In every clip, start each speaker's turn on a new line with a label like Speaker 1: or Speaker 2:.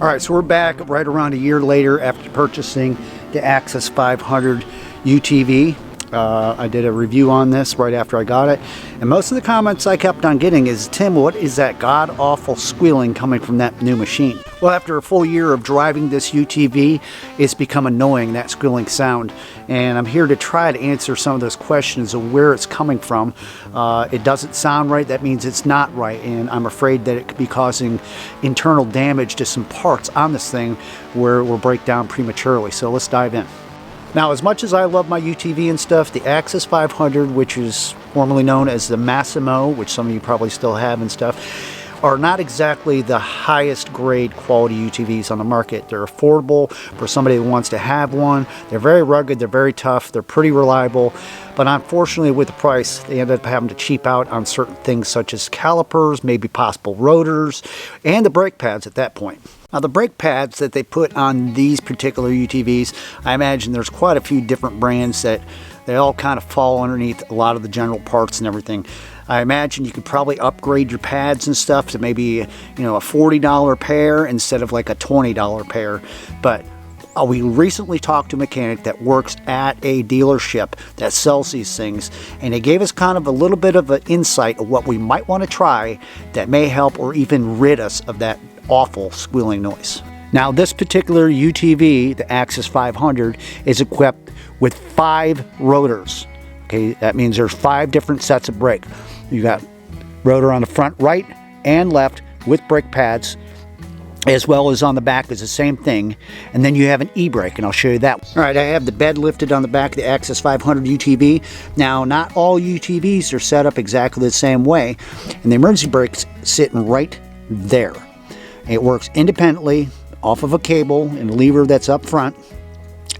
Speaker 1: All right, so we're back right around a year later after purchasing the Access 500 UTV. I did a review on this right after I got it, and most of the comments I kept on getting is, Tim, what is that god-awful squealing coming from that new machine? Well, after a full year of driving this UTV, it's become annoying, that squealing sound, and I'm here to try to answer some of those questions of where it's coming from. It doesn't sound right, that means it's not right, and I'm afraid that it could be causing internal damage to some parts on this thing where it will break down prematurely. So let's dive in. Now, as much as I love my UTV and stuff, the Access 500, which is formerly known as the Massimo, which some of you probably still have and stuff, are not exactly the highest grade quality UTVs on the market. They're affordable for somebody who wants to have one. They're very rugged, they're very tough, they're pretty reliable, but unfortunately with the price, they end up having to cheap out on certain things such as calipers, maybe possible rotors, and the brake pads at that point. Now, the brake pads that they put on these particular UTVs, I imagine there's quite a few different brands that they all kind of fall underneath a lot of the general parts and everything. I imagine you could probably upgrade your pads and stuff to maybe, you know, a $40 pair instead of like a $20 pair. But we recently talked to a mechanic that works at a dealership that sells these things, and they gave us kind of a little bit of an insight of what we might want to try that may help or even rid us of that awful squealing noise. Now, this particular UTV, the Access 500, is equipped with 5 rotors. Okay, that means there's 5 different sets of brake. You got rotor on the front right and left with brake pads, as well as on the back is the same thing, and then you have an e-brake, and I'll show you that. All right, I have the bed lifted on the back of the Access 500 UTV. Now, not all UTVs are set up exactly the same way, and the emergency brake's sitting right there. It works independently off of a cable and a lever that's up front.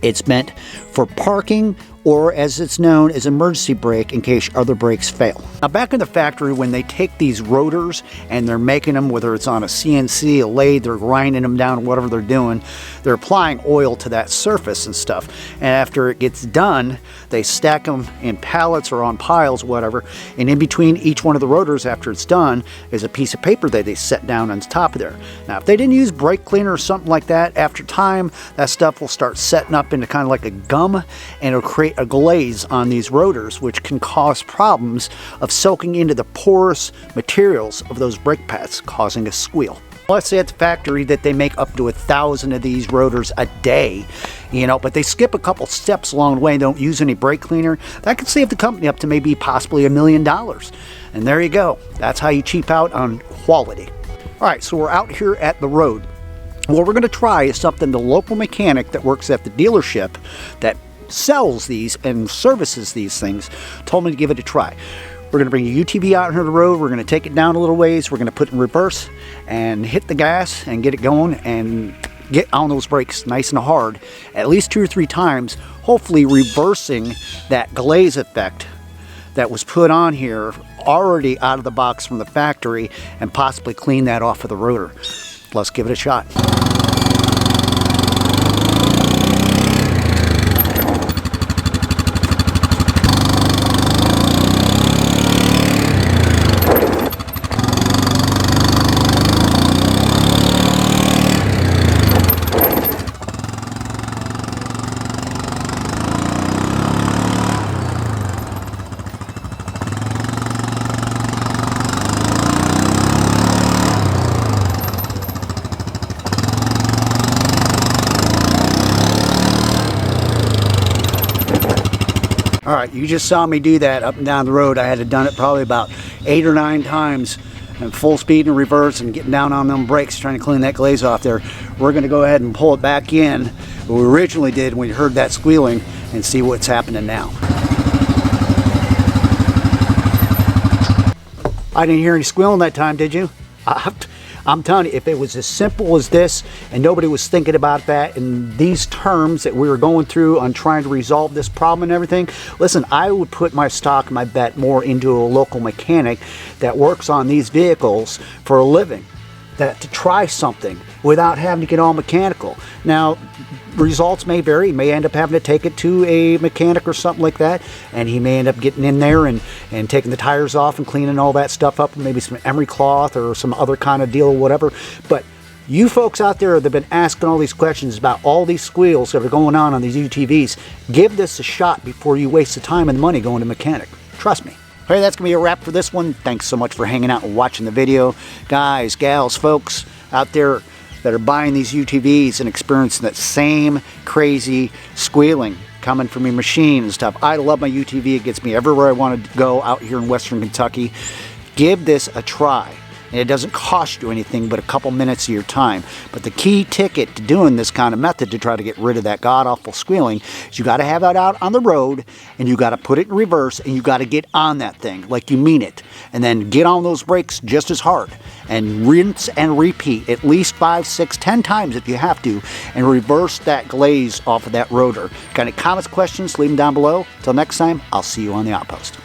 Speaker 1: It's meant for parking, or as it's known as emergency brake in case other brakes fail. Now, back in the factory, when they take these rotors and they're making them, whether it's on a CNC, a lathe, they're grinding them down, whatever they're doing, they're applying oil to that surface and stuff. And after it gets done, they stack them in pallets or on piles, whatever, and in between each one of the rotors after it's done is a piece of paper that they set down on top of there. Now, if they didn't use brake cleaner or something like that, after time, that stuff will start setting up into kind of like a gum, and it'll create a glaze on these rotors, which can cause problems of soaking into the porous materials of those brake pads, causing a squeal. Let's say at the factory that they make up to 1,000 of these rotors a day, you know, but they skip a couple steps along the way and don't use any brake cleaner. That could save the company up to maybe possibly $1 million. And there you go. That's how you cheap out on quality. All right, so we're out here at the road. What we're going to try is something the local mechanic that works at the dealership that sells these and services these things told me to give it a try. We're going to bring a UTV out here on the road. We're going to take it down a little ways. We're going to put it in reverse and hit the gas and get it going and get on those brakes nice and hard at least 2 or 3 times, hopefully reversing that glaze effect that was put on here already out of the box from the factory, and possibly clean that off of the rotor. Let's give it a shot. All right, you just saw me do that up and down the road. I had to done it probably about 8 or 9 times and full speed in reverse and getting down on them brakes trying to clean that glaze off there. We're going to go ahead and pull it back in what we originally did when we heard that squealing and see what's happening now. I didn't hear any squealing that time, did you? I'm telling you, if it was as simple as this and nobody was thinking about that in these terms that we were going through on trying to resolve this problem and everything, listen, I would put my stock, my bet more into a local mechanic that works on these vehicles for a living, that to try something without having to get all mechanical. Now, results may vary. He may end up having to take it to a mechanic or something like that, and he may end up getting in there and taking the tires off and cleaning all that stuff up, maybe some emery cloth or some other kind of deal or whatever. But You folks out there that have been asking all these questions about all these squeals that are going on these UTVs, give this a shot before you waste the time and money going to mechanic. Trust me. Hey, that's going to be a wrap for this one. Thanks so much for hanging out and watching the video. Guys, gals, folks out there that are buying these UTVs and experiencing that same crazy squealing coming from your machine and stuff. I love my UTV. It gets me everywhere I want to go out here in Western Kentucky. Give this a try. And it doesn't cost you anything but a couple minutes of your time. But the key ticket to doing this kind of method to try to get rid of that god-awful squealing is you got to have it out on the road, and you got to put it in reverse, and you got to get on that thing like you mean it. And then get on those brakes just as hard. And rinse and repeat at least 5, 6, 10 times if you have to, and reverse that glaze off of that rotor. Got any comments, questions, leave them down below. Till next time, I'll see you on the outpost.